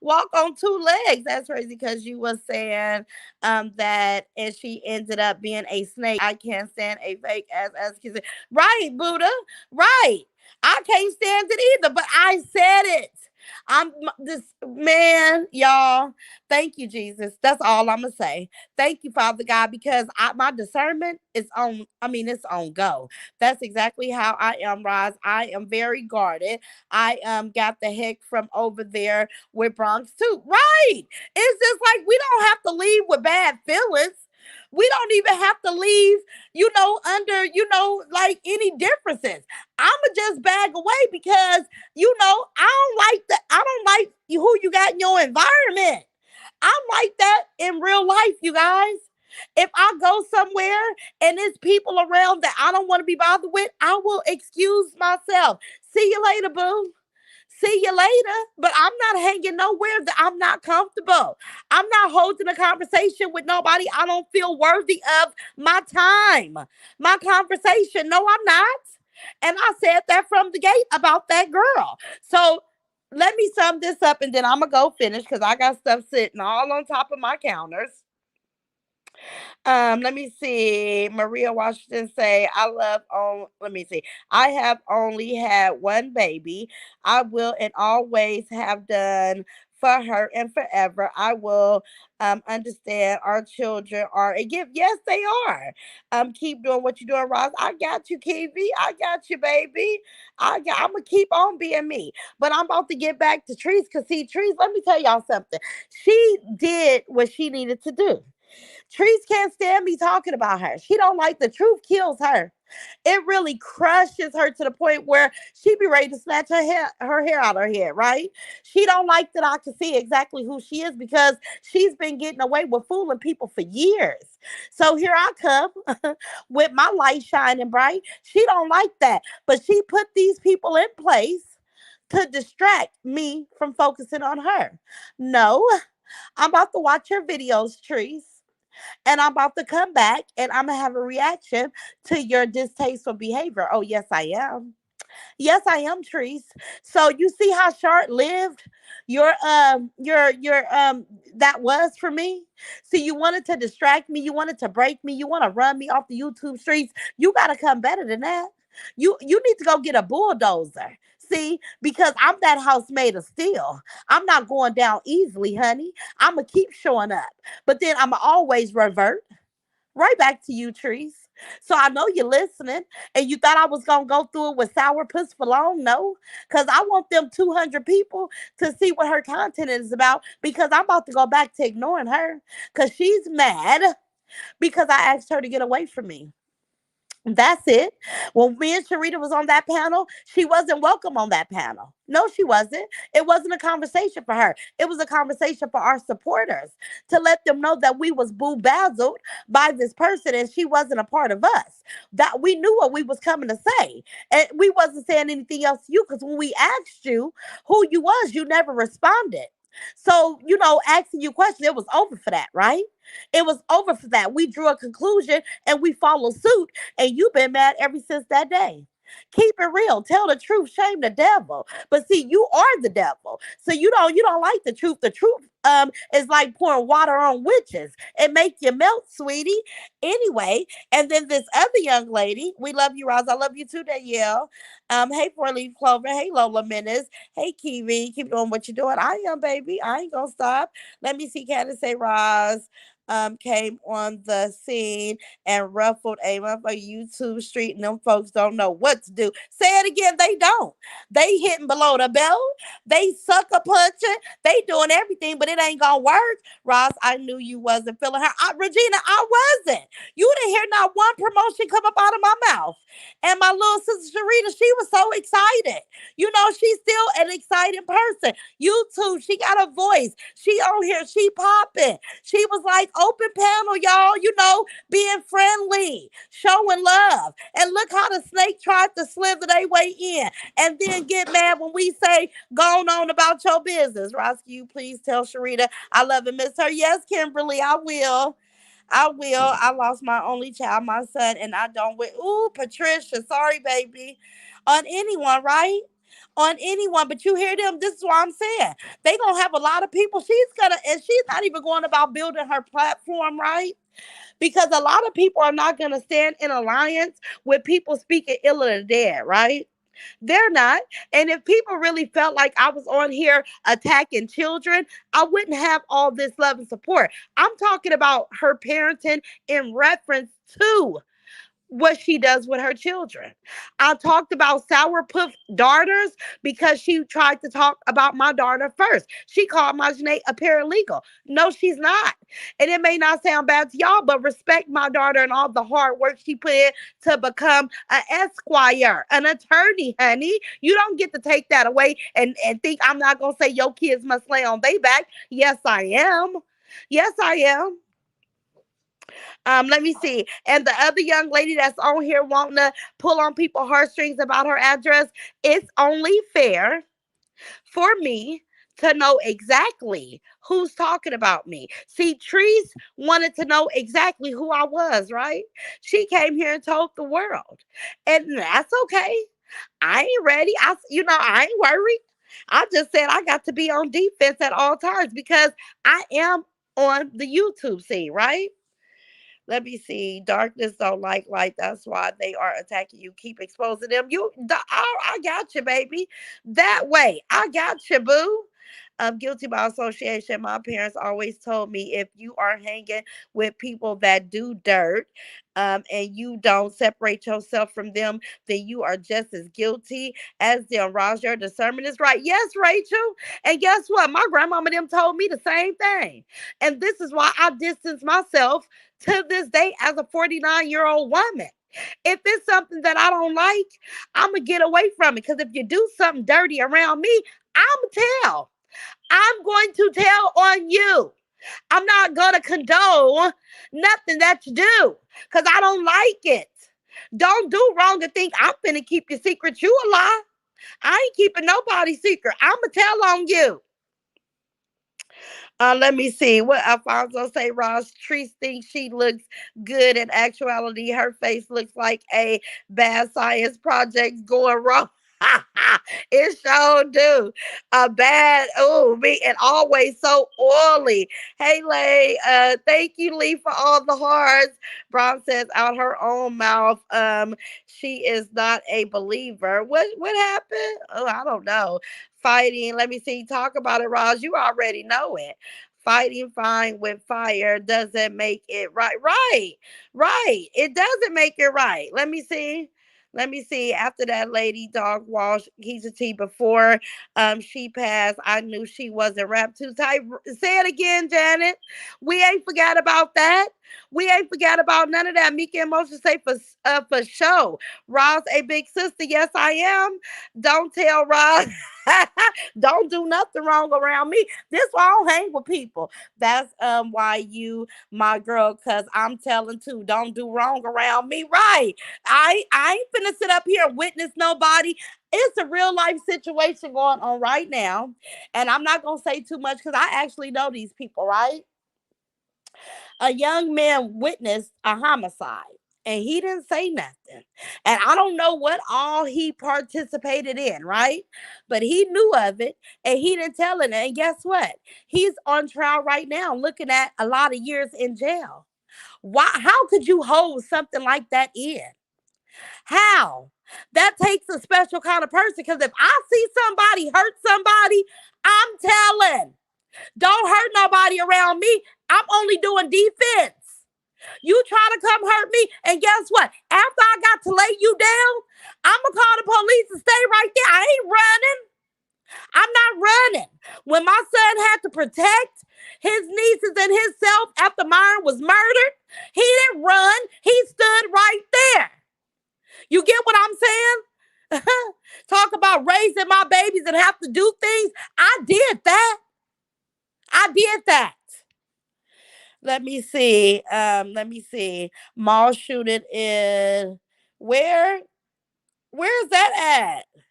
Walk on two legs. That's crazy because you was saying that and she ended up being a snake. I can't stand a fake as kids. Right, Buddha. Right. I can't stand it either, but I said it. This man, y'all. Thank you, Jesus. That's all I'm gonna say. Thank you, Father God, because my discernment is on. I mean, it's on go. That's exactly how I am, Roz. I am very guarded. I got the heck from over there with Bronx too. Right? It's just like we don't have to leave with bad feelings. We don't even have to leave, under, like any differences. I'ma just bag away because I don't like who you got in your environment. I'm like that in real life, you guys. If I go somewhere and there's people around that I don't want to be bothered with, I will excuse myself. See you later, boo. See you later. But I'm not hanging nowhere that I'm not comfortable. I'm not holding a conversation with nobody I don't feel worthy of my time, my conversation. No, I'm not. And I said that from the gate about that girl. So let me sum this up and then I'm going to go finish because I got stuff sitting all on top of my counters. Let me see. Maria Washington say, I love on let me see. I have only had one baby. I will and always have done for her and forever. I will understand our children are a gift. Yes, they are. Keep doing what you're doing, Ross. I got you, Kiwi. I got you, baby. I'm gonna keep on being me. But I'm about to get back to Trees because see, Trees, let me tell y'all something. She did what she needed to do. Trees can't stand me talking about her. She don't like the truth kills her. It really crushes her to the point where she be ready to snatch her hair out of her head, right? She don't like that I can see exactly who she is because she's been getting away with fooling people for years. So here I come with my light shining bright. She don't like that. But she put these people in place to distract me from focusing on her. No, I'm about to watch her videos, Trees, and I'm about to come back and I'm gonna have a reaction to your distasteful behavior. Oh, yes, I am. Yes, I am, Trees. So you see how short lived your that was for me. See, you wanted to distract me, you wanted to break me, you want to run me off the YouTube streets. You gotta come better than that. You need to go get a bulldozer. See, because I'm that house made of steel. I'm not going down easily, honey. I'm gonna keep showing up, but then I'm gonna always revert right back to you, Trees. So I know you're listening, and you thought I was gonna go through it with sour puss for long. No, because I want them 200 people to see what her content is about. Because I'm about to go back to ignoring her because she's mad because I asked her to get away from me. That's it. When me and Sharita was on that panel, she wasn't welcome on that panel. No, she wasn't. It wasn't a conversation for her. It was a conversation for our supporters to let them know that we was boo-bazzled by this person and she wasn't a part of us. That we knew what we was coming to say. And we wasn't saying anything else to you because when we asked you who you was, you never responded. So, asking you questions, it was over for that, right? It was over for that. We drew a conclusion and we followed suit and you've been mad ever since that day. Keep it real. Tell the truth. Shame the devil. But see, you are the devil. So you don't like the truth. The truth is like pouring water on witches. It make you melt, sweetie. Anyway, and then this other young lady, we love you, Roz. I love you too, Danielle. Hey, Four Leaf Clover. Hey, Lola Menace. Hey, Kiwi. Keep doing what you're doing. I am, baby. I ain't gonna stop. Let me see Candace say Roz came on the scene and ruffled a motherfucking YouTube street, and them folks don't know what to do. Say it again, they don't. They hitting below the belt. They sucker punching. They doing everything, but it ain't gonna work. Ross, I knew you wasn't feeling her. Regina, I wasn't. You didn't hear not one promotion come up out of my mouth. And my little sister Sharita, she was so excited. She's still an exciting person. YouTube, she got a voice. She on here, she popping. She was like, open panel, y'all, being friendly, showing love. And look how the snake tried to slither their way in and then get mad when we say, go on about your business. Roski, you please tell Sharita I love and miss her. Yes, Kimberly, I will. I will. I lost my only child, my son, and I don't wait. Ooh, Patricia, sorry, baby. On anyone, right? On anyone, but you hear them. This is what I'm saying. They gonna have a lot of people. And she's not even going about building her platform, right? Because a lot of people are not gonna stand in alliance with people speaking ill of the dead, right? They're not. And if people really felt like I was on here attacking children, I wouldn't have all this love and support. I'm talking about her parenting in reference to what she does with her children. I talked about sourpuss daughters because she tried to talk about my daughter first. She called my Janae a paralegal. No, she's not. And it may not sound bad to y'all, but respect my daughter and all the hard work she put in to become an esquire, an attorney, honey. You don't get to take that away and think I'm not going to say your kids must lay on their back. Yes, I am. Yes, I am. Let me see. And the other young lady that's on here wanting to pull on people's heartstrings about her address, it's only fair for me to know exactly who's talking about me. See, Treese wanted to know exactly who I was, right? She came here and told the world. And that's okay. I ain't ready. I ain't worried. I just said I got to be on defense at all times because I am on the YouTube scene, right? Let me see. Darkness don't like light. That's why they are attacking you. Keep exposing them. I got you, baby. That way. I got you, boo. I'm guilty by association. My parents always told me if you are hanging with people that do dirt, and you don't separate yourself from them, then you are just as guilty as them. Roz, your discernment is right. Yes, Rachel. And guess what? My grandmama them told me the same thing. And this is why I distance myself to this day as a 49-year-old woman. If it's something that I don't like, I'm going to get away from it. Because if you do something dirty around me, I'm going to tell. I'm going to tell on you. I'm not going to condone nothing that you do because I don't like it. Don't do wrong and think I'm going to keep your secret. You a lie. I ain't keeping nobody's secret. I'm going to tell on you. Let me see. What Alfonso say? Ross Treese thinks she looks good. In actuality, her face looks like a bad science project going wrong. It sure do. A bad, oh, me, and always so oily. Hey, Lay, thank you, Lee, for all the hearts. Bron says out her own mouth, she is not a believer. What happened? Oh, I don't know. Fighting. Let me see. Talk about it, Roz. You already know it. Fighting fine with fire doesn't make it right. Right. Right. It doesn't make it right. Let me see. Let me see. After that lady dog wash Keisha T before she passed, I knew she wasn't wrapped too tight. Say it again, Janet. We ain't forgot about that. We ain't forgot about none of that. Mika Emotion say for show. Roz, a big sister. Yes, I am. Don't tell Roz. Don't do nothing wrong around me. This why I don't hang with people. That's why you my girl, cause I'm telling too. Don't do wrong around me. Right. I ain't finna sit up here and witness nobody. It's a real life situation going on right now. And I'm not gonna say too much because I actually know these people, right? A young man witnessed a homicide and he didn't say nothing. And I don't know what all he participated in, right? But he knew of it and he didn't tell it. And guess what? He's on trial right now looking at a lot of years in jail. Why? How could you hold something like that in? How? That takes a special kind of person because if I see somebody hurt somebody, I'm telling. Don't hurt nobody around me. I'm only doing defense. You try to come hurt me, and guess what? After I got to lay you down, I'm going to call the police and stay right there. I ain't running. I'm not running. When my son had to protect his nieces and himself after Myron was murdered, he didn't run. He stood right there. You get what I'm saying? Talk about raising my babies and have to do things. I did that. I did that. Let me see. Let me see. Mall shooting in where? Where's that at?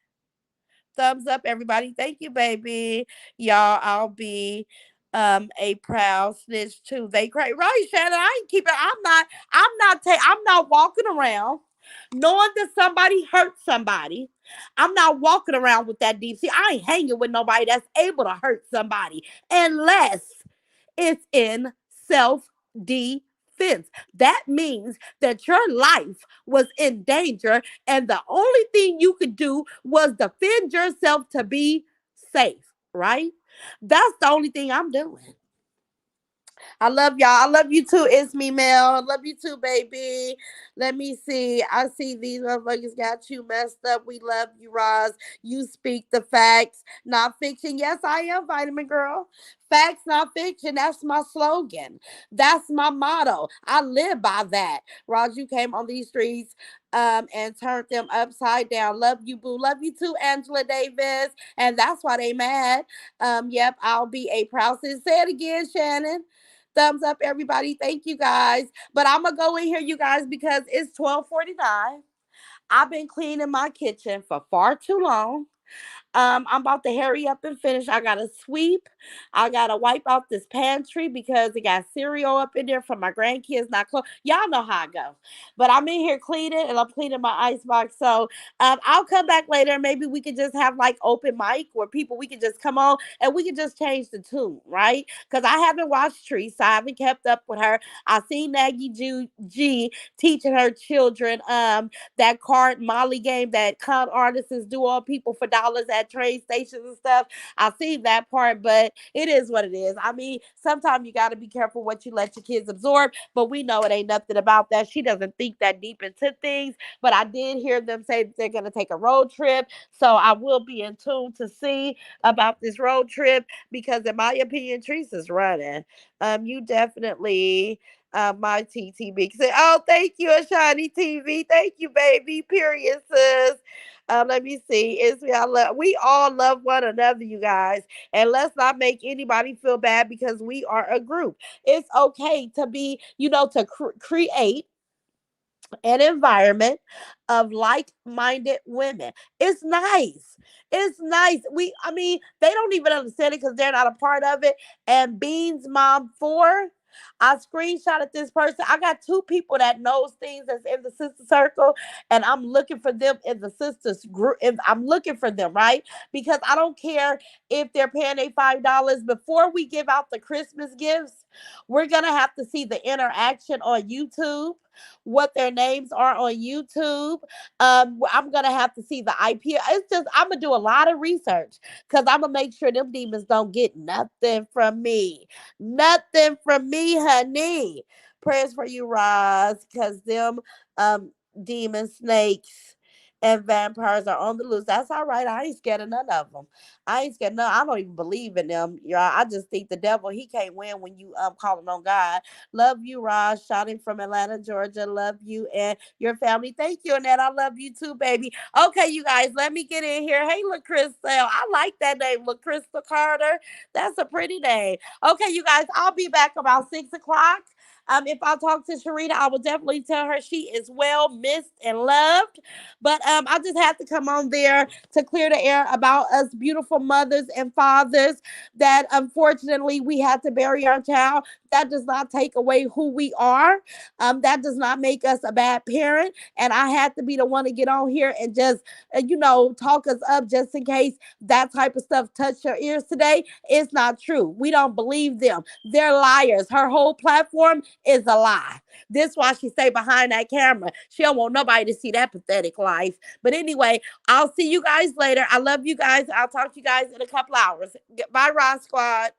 Thumbs up, everybody. Thank you, baby. Y'all, I'll be a proud snitch too. They crazy. Right, Shannon. I ain't keeping I'm not walking around knowing that somebody hurt somebody. I'm not walking around with that deep. See, I ain't hanging with nobody that's able to hurt somebody unless it's in self defense. That means that your life was in danger, and the only thing you could do was defend yourself to be safe, right? That's the only thing I'm doing. I love y'all. I love you too. It's me, Mel. I love you too, baby. Let me see. I see these motherfuckers got you messed up. We love you, Roz. You speak the facts, not fiction. Yes, I am, Vitamin Girl. Facts, not fiction. That's my slogan. That's my motto. I live by that. Roz, you came on these streets and turned them upside down. Love you, boo. Love you too, Angela Davis. And that's why they mad. Yep, I'll be a proud sis. Say it again, Shannon. Thumbs up, everybody. Thank you guys. But I'm gonna go in here, you guys, because it's 12:49. I've been cleaning my kitchen for far too long. I'm about to hurry up and finish. I gotta sweep. I gotta wipe out this pantry because it got cereal up in there for my grandkids not close. Y'all know how it goes. But I'm in here cleaning and I'm cleaning my icebox. So I'll come back later. Maybe we could just have like open mic where people we could just come on and we could just change the tune, right? Because I haven't watched Teresa. I haven't kept up with her. I seen G teaching her children that card Molly game that con artists do on people for dollars at train stations and stuff. I see that part, but it is what it is. I mean, sometimes you got to be careful what you let your kids absorb, but we know it ain't nothing about that. She doesn't think that deep into things, but I did hear them say that they're going to take a road trip. So I will be in tune to see about this road trip because, in my opinion, Teresa's running. You definitely my TTB. Say, oh, thank you, Ashani TV. Thank you, baby. Period, sis. Let me see. We all love one another, you guys, and let's not make anybody feel bad because we are a group. It's okay to be, to create an environment of like-minded women. It's nice. It's nice. I mean, they don't even understand it because they're not a part of it. And Beans Mom 4, I screenshotted this person. I got two people that knows things that's in the sister circle, and I'm looking for them in the sisters group. I'm looking for them, right? Because I don't care if they're paying a $5. Before we give out the Christmas gifts, we're gonna have to see the interaction on YouTube, what their names are on YouTube. I'm gonna have to see the IP. It's just I'm gonna do a lot of research because I'm gonna make sure them demons don't get nothing from me. Nothing from me, honey. Prayers for you, Roz, because them demon snakes and vampires are on the loose. That's all right. I ain't scared of none of them. I ain't scared. No, I don't even believe in them. Yeah, I just think the devil he can't win when you calling on God. Love you, Roz. Shouting from Atlanta, Georgia. Love you and your family. Thank you, Annette. I love you too, baby. Okay, you guys, let me get in here. Hey, LaCrystal. I like that name, LaCrystal Carter. That's a pretty name. Okay, you guys, I'll be back about 6 o'clock. If I talk to Sharita, I will definitely tell her she is well missed and loved. But I just have to come on there to clear the air about us beautiful mothers and fathers that unfortunately we had to bury our child. That does not take away who we are. That does not make us a bad parent. And I had to be the one to get on here and just, talk us up just in case that type of stuff touched your ears today. It's not true. We don't believe them. They're liars. Her whole platform is a lie. This why she stay behind that camera. She don't want nobody to see that pathetic life. But anyway, I'll see you guys later. I love you guys. I'll talk to you guys in a couple hours. Bye, Ross Squad.